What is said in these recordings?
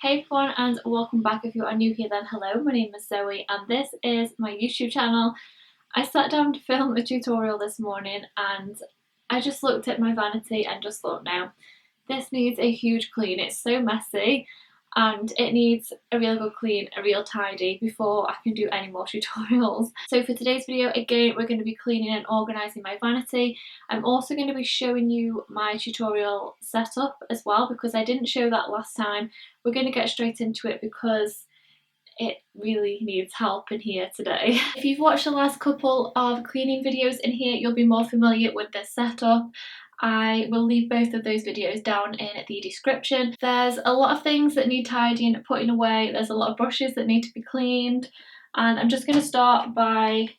Hey everyone and welcome back. If you are new here then hello, my name is Zoe and this is my YouTube channel. I sat down to film a tutorial this morning and I just looked at my vanity and just thought, no, this needs a huge clean. It's so messy and it needs a real good clean, a real tidy before I can do any more tutorials. So for today's video, again, we're going to be cleaning and organising my vanity. I'm also going to be showing you my tutorial setup as well because I didn't show that last time. We're going to get straight into it because it really needs help in here today. If you've watched the last couple of cleaning videos in here, you'll be more familiar with this setup. I will leave both of those videos down in the description. There's a lot of things that need tidying and putting away. There's a lot of brushes that need to be cleaned, and I'm just going to start by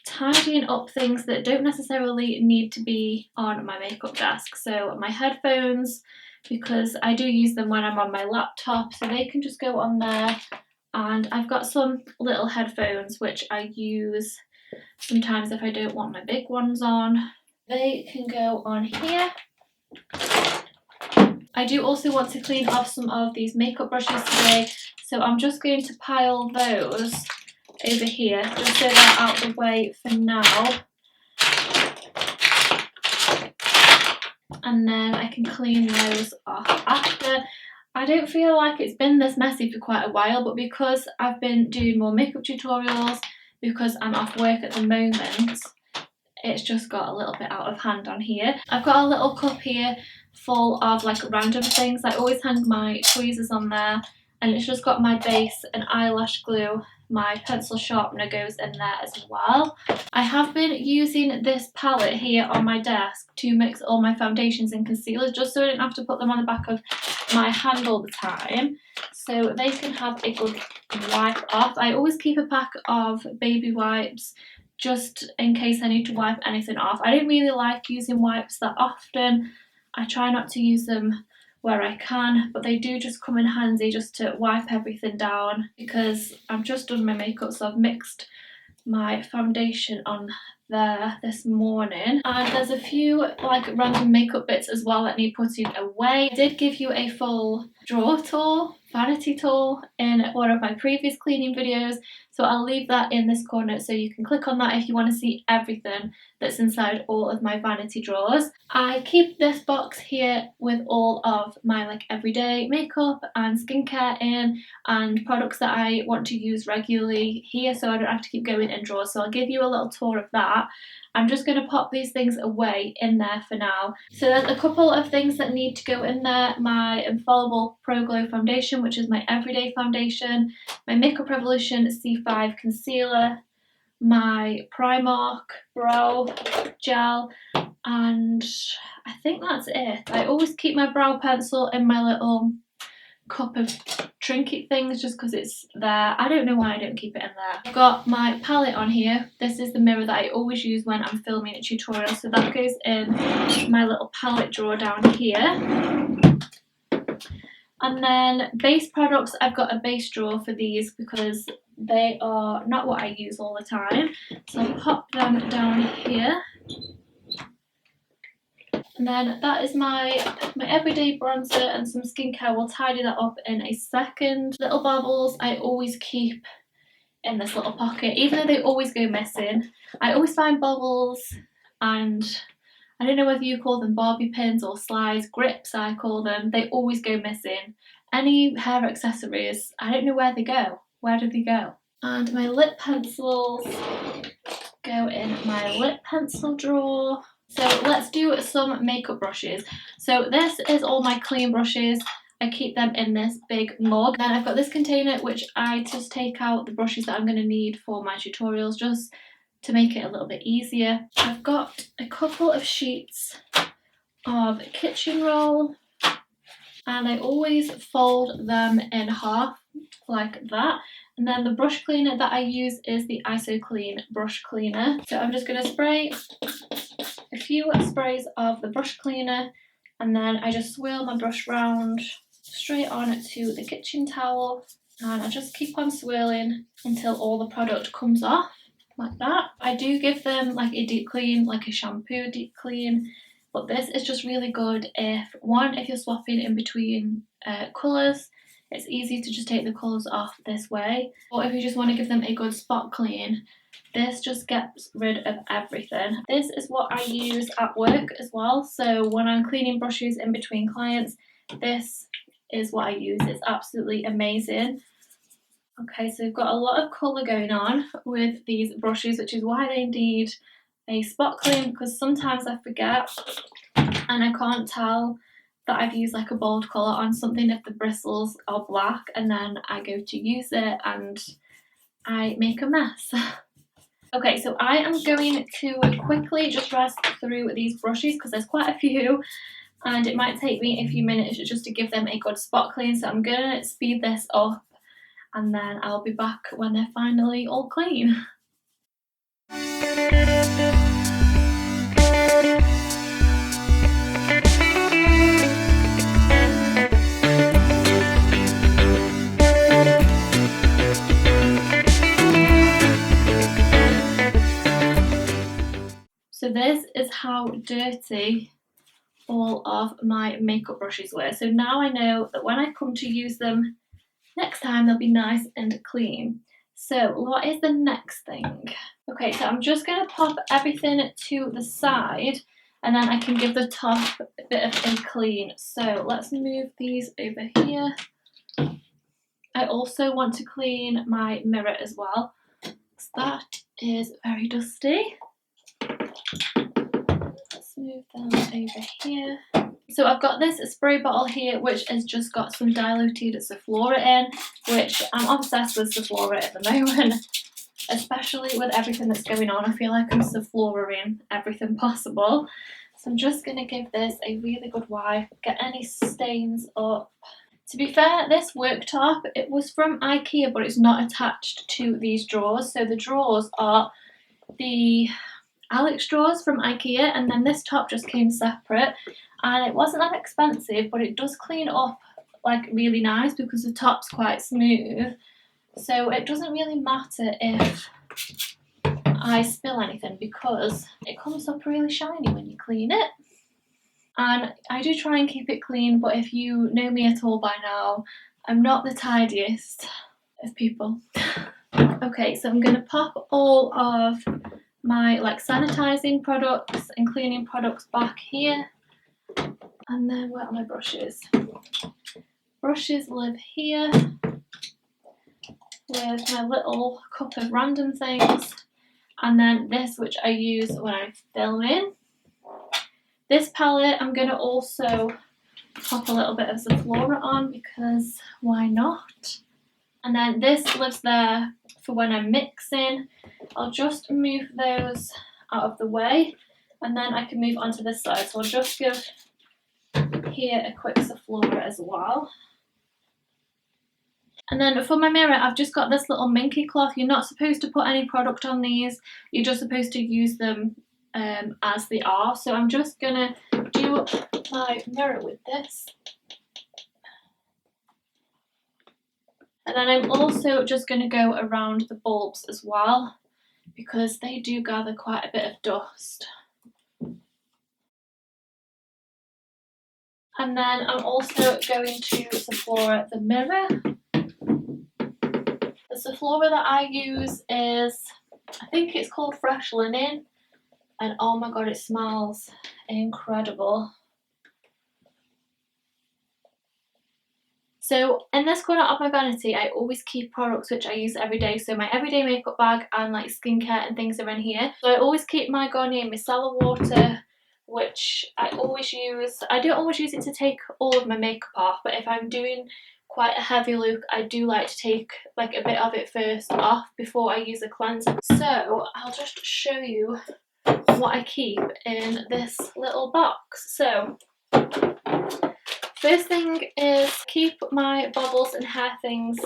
tidying up things that don't necessarily need to be on my makeup desk. So my headphones, because I do use them when I'm on my laptop, so they can just go on there. And I've got some little headphones which I use sometimes if I don't want my big ones on. They can go on here. I do also want to clean off some of these makeup brushes today, so I'm just going to pile those over here just so they're out of the way for now. And then I can clean those off after. I don't feel like it's been this messy for quite a while, but because I've been doing more makeup tutorials, because I'm off work at the moment, it's just got a little bit out of hand on here. I've got a little cup here full of like random things. I always hang my tweezers on there, and it's just got my base and eyelash glue. My pencil sharpener goes in there as well. I have been using this palette here on my desk to mix all my foundations and concealers just so I don't have to put them on the back of my hand all the time, so they can have a good wipe off. I always keep a pack of baby wipes just in case I need to wipe anything off. I don't really like using wipes that often. I try not to use them where I can, but they do just come in handy just to wipe everything down because I've just done my makeup, so I've mixed my foundation on there this morning, and there's a few like random makeup bits as well that need putting away. I did give you a full drawer tour, vanity tour, in one of my previous cleaning videos, so I'll leave that in this corner so you can click on that if you want to see everything that's inside all of my vanity drawers. I keep this box here with all of my like everyday makeup and skincare in, and products that I want to use regularly here so I don't have to keep going in drawers, so I'll give you a little tour of that. I'm just going to pop these things away in there for now. So there's a couple of things that need to go in there. My Infallible Pro Glow foundation, which is my everyday foundation, my Makeup Revolution C5 concealer, my Primark brow gel, and I think that's it. I always keep my brow pencil in my little cup of trinket things just because it's there. I don't know why I don't keep it in there. I've got my palette on here. This is the mirror that I always use when I'm filming a tutorial, so that goes in my little palette drawer down here. And then base products, I've got a base drawer for these because they are not what I use all the time, so I'll pop them down here. And then that is my everyday bronzer and some skincare. We'll tidy that up in a second. Little baubles I always keep in this little pocket, even though they always go missing. I always find baubles, and I don't know whether you call them bobby pins or slides, grips I call them, they always go missing. Any hair accessories, I don't know where they go. Where do they go? And my lip pencils go in my lip pencil drawer. So let's do some makeup brushes. So this is all my clean brushes. I keep them in this big mug. Then I've got this container which I just take out the brushes that I'm going to need for my tutorials just to make it a little bit easier. I've got a couple of sheets of kitchen roll, and I always fold them in half like that. And then the brush cleaner that I use is the Iso Clean brush cleaner. So I'm just going to spray a few sprays of the brush cleaner, and then I just swirl my brush round straight on to the kitchen towel, and I just keep on swirling until all the product comes off like that. I do give them like a deep clean, like a shampoo deep clean, but this is just really good if you're swapping in between colours. it's easy to just take the colours off this way. Or if you just want to give them a good spot clean, this just gets rid of everything. This is what I use at work as well, so when I'm cleaning brushes in between clients, this is what I use. It's absolutely amazing. Okay, so we've got a lot of colour going on with these brushes, which is why they need a spot clean, because sometimes I forget and I can't tell that I've used like a bold colour on something if the bristles are black, and then I go to use it and I make a mess. Okay, so I am going to quickly just run through these brushes because there's quite a few and it might take me a few minutes just to give them a good spot clean, so I'm going to speed this up and then I'll be back when they're finally all clean. So this is how dirty all of my makeup brushes were. So now I know that when I come to use them next time, they'll be nice and clean. So what is the next thing? Okay, so I'm just going to pop everything to the side and then I can give the top a bit of a clean. So let's move these over here. I also want to clean my mirror as well, because that is very dusty. Let's move them over here. So I've got this spray bottle here which has just got some diluted Sephora in, which I'm obsessed with Sephora at the moment, especially with everything that's going on. I feel like I'm Sephora-ing everything possible. So I'm just going to give this a really good wipe, get any stains up. To be fair, this worktop, it was from IKEA but it's not attached to these drawers. So the drawers are the Alex drawers from IKEA, and then this top just came separate, and it wasn't that expensive, but it does clean up like really nice because the top's quite smooth, so it doesn't really matter if I spill anything because it comes up really shiny when you clean it. And I do try and keep it clean, but if you know me at all by now, I'm not the tidiest of people. Okay, so I'm going to pop all of my like sanitizing products and cleaning products back here, and then where are my brushes? Brushes live here with my little cup of random things, and then this which I use when I'm filming. This palette I'm going to also pop a little bit of Sephora on because why not? And then this lives there for when I'm mixing. I'll just move those out of the way and then I can move on to this side. So I'll just give here a quick Sephora as well. And then for my mirror, I've just got this little minky cloth. You're not supposed to put any product on these. You're just supposed to use them as they are. So I'm just going to do my mirror with this. And then I'm also just going to go around the bulbs as well, because they do gather quite a bit of dust. And then I'm also going to Sephora the mirror. The Sephora that I use is, I think it's called Fresh Linen, and oh my god, it smells incredible. So in this corner of my vanity, I always keep products which I use every day. So my everyday makeup bag and like skincare and things are in here. So I always keep my Garnier micellar water, which I always use. I don't always use it to take all of my makeup off, but if I'm doing quite a heavy look, I do like to take like a bit of it first off before I use a cleanser. So I'll just show you what I keep in this little box. So first thing is keep my bobbles and hair things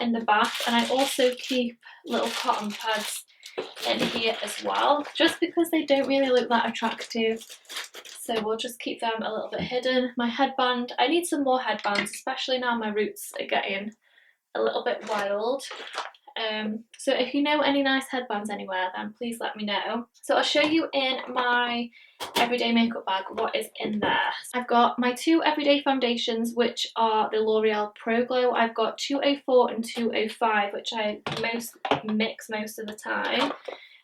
in the back, and I also keep little cotton pads in here as well, just because they don't really look that attractive. So we'll just keep them a little bit hidden. My headband, I need some more headbands, especially now my roots are getting a little bit wild. So if you know any nice headbands anywhere, then please let me know. So I'll show you in my everyday makeup bag what is in there. I've got my 2 everyday foundations, which are the L'Oreal Pro Glow. I've got 204 and 205, which I mix most of the time.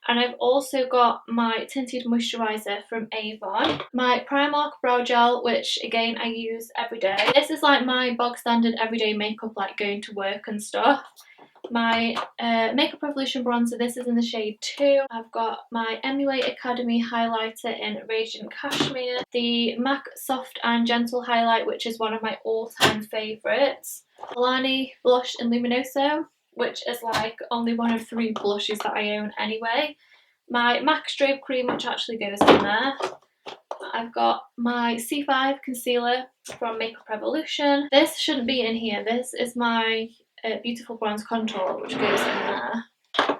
And I've also got my tinted moisturiser from Avon, my Primark brow gel, which again I use every day. This is like my bog standard everyday makeup, like going to work and stuff. My Makeup Revolution bronzer, this is in the shade 2. I've got my MUA Academy highlighter in Radiant Cashmere, the MAC Soft and Gentle highlight, which is one of my all-time favourites, Milani blush in Luminoso, which is like only one of 3 blushes that I own anyway, my MAC Strobe cream, which actually goes in there. I've got my C5 concealer from Makeup Revolution. This shouldn't be in here. This is my Beautiful Bronze Contour, which goes in there.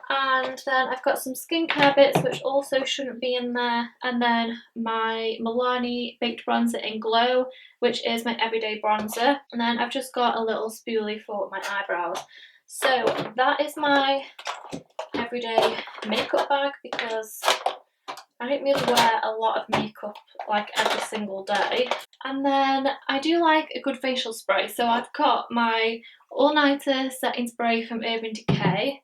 And then I've got some skincare bits, which also shouldn't be in there. And then my Milani Baked Bronzer in Glow, which is my everyday bronzer. And then I've just got a little spoolie for my eyebrows. So that is my everyday makeup bag, because I don't really wear a lot of makeup like every single day. And then I do like a good facial spray, so I've got my All Nighter setting spray from Urban Decay,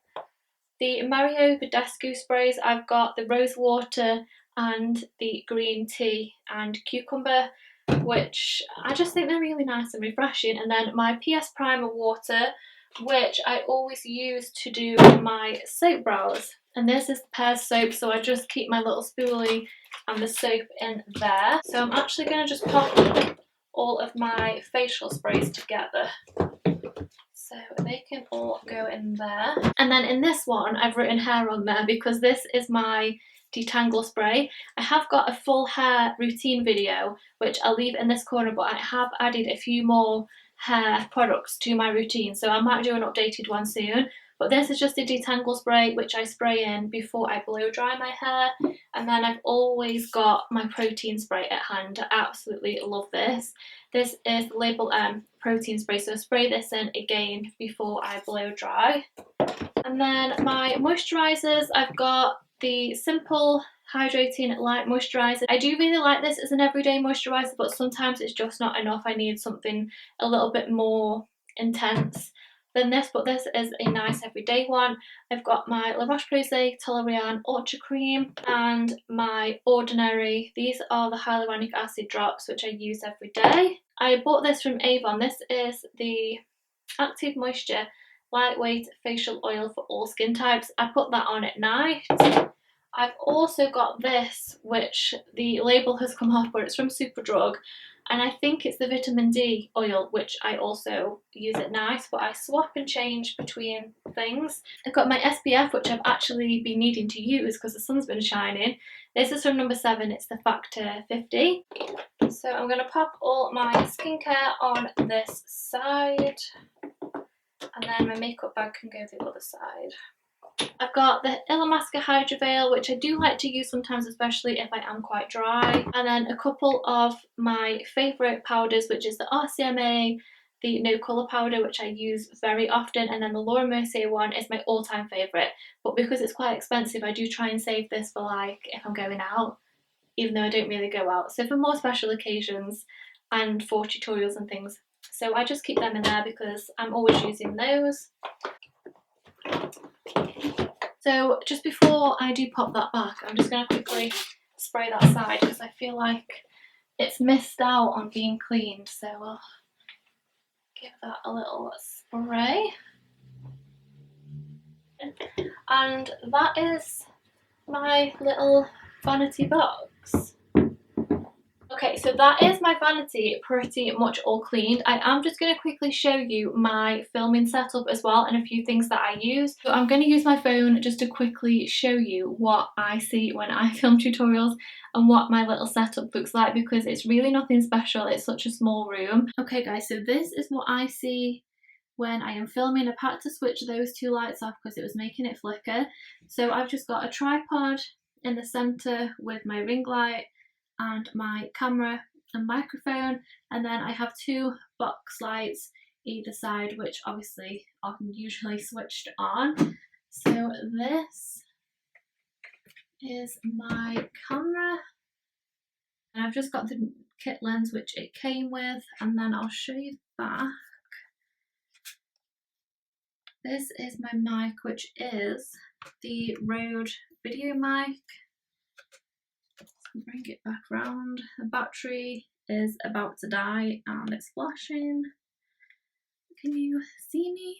the Mario Badescu sprays. I've got the rose water and the green tea and cucumber, which I just think they're really nice and refreshing. And then my PS Primer water, which I always use to do my soap brows. And this is the Pears soap, so I just keep my little spoolie and the soap in there. So I'm actually going to just pop all of my facial sprays together, so they can all go in there. And then in this one I've written hair on there because this is my detangle spray. I have got a full hair routine video, which I'll leave in this corner, but I have added a few more hair products to my routine, so I might do an updated one soon. But this is just a detangle spray, which I spray in before I blow dry my hair. And then I've always got my protein spray at hand. I absolutely love this. This is the Label M protein spray, so I spray this in again before I blow dry. And then my moisturisers, I've got the Simple Hydrating Light Moisturiser. I do really like this as an everyday moisturiser, but sometimes it's just not enough. I need something a little bit more intense than this, but this is a nice everyday one. I've got my La Roche-Posay Toleriane Ultra Cream and my Ordinary. These are the hyaluronic acid drops, which I use every day. I bought this from Avon. This is the Active Moisture Lightweight Facial Oil for all skin types. I put that on at night. I've also got this, which the label has come off, but it's from Superdrug, and I think it's the vitamin D oil, which I also use at night, but I swap and change between things. I've got my SPF, which I've actually been needing to use because the sun's been shining. This is from number 7, it's the Factor 50. So I'm going to pop all my skincare on this side, and then my makeup bag can go the other side. I've got the Illamasqua Hydra Veil, which I do like to use sometimes, especially if I am quite dry. And then a couple of my favourite powders, which is the RCMA, the No Colour powder, which I use very often, and then the Laura Mercier one is my all-time favourite. But because it's quite expensive, I do try and save this for like if I'm going out, even though I don't really go out. So for more special occasions and for tutorials and things. So I just keep them in there because I'm always using those. So just before I do pop that back, I'm just going to quickly spray that side because I feel like it's missed out on being cleaned. So I'll give that a little spray. And that is my little vanity box. Okay, so that is my vanity pretty much all cleaned. I am just going to quickly show you my filming setup as well and a few things that I use. So I'm going to use my phone just to quickly show you what I see when I film tutorials and what my little setup looks like, because it's really nothing special. It's such a small room. Okay guys, so this is what I see when I am filming. I've had to switch those 2 lights off because it was making it flicker. So I've just got a tripod in the centre with my ring light and my camera and microphone, and then I have 2 box lights either side, which obviously are usually switched on. So this is my camera, and I've just got the kit lens which it came with, and then I'll show you the back. This is my mic, which is the Rode video mic. Bring it back round. The battery is about to die and it's flashing. Can you see me?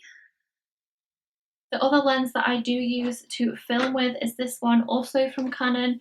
The other lens that I do use to film with is this one, also from Canon,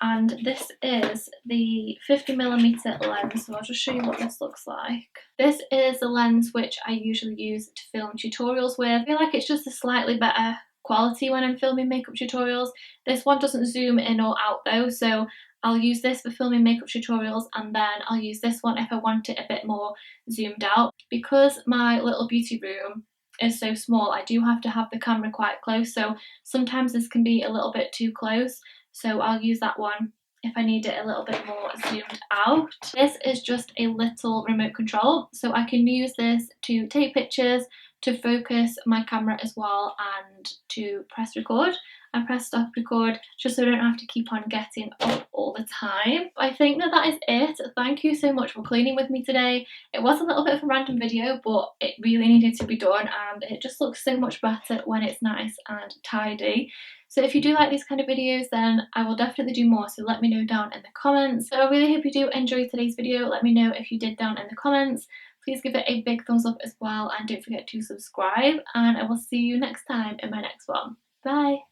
and this is the 50mm lens, so I'll just show you what this looks like. This is the lens which I usually use to film tutorials with. I feel like it's just a slightly better quality when I'm filming makeup tutorials. This one doesn't zoom in or out though, so I'll use this for filming makeup tutorials, and then I'll use this one if I want it a bit more zoomed out. Because my little beauty room is so small, I do have to have the camera quite close, so sometimes this can be a little bit too close, so I'll use that one if I need it a little bit more zoomed out. This is just a little remote control, so I can use this to take pictures, to focus my camera as well, and to press record and press stop record, just so I don't have to keep on getting up all the time. I think that is it. Thank you so much for cleaning with me today. It was a little bit of a random video, but it really needed to be done, and it just looks so much better when it's nice and tidy. So if you do like these kind of videos, then I will definitely do more, so let me know down in the comments. So I really hope you do enjoy today's video. Let me know if you did down in the comments. Please give it a big thumbs up as well, and don't forget to subscribe, and I will see you next time in my next one. Bye!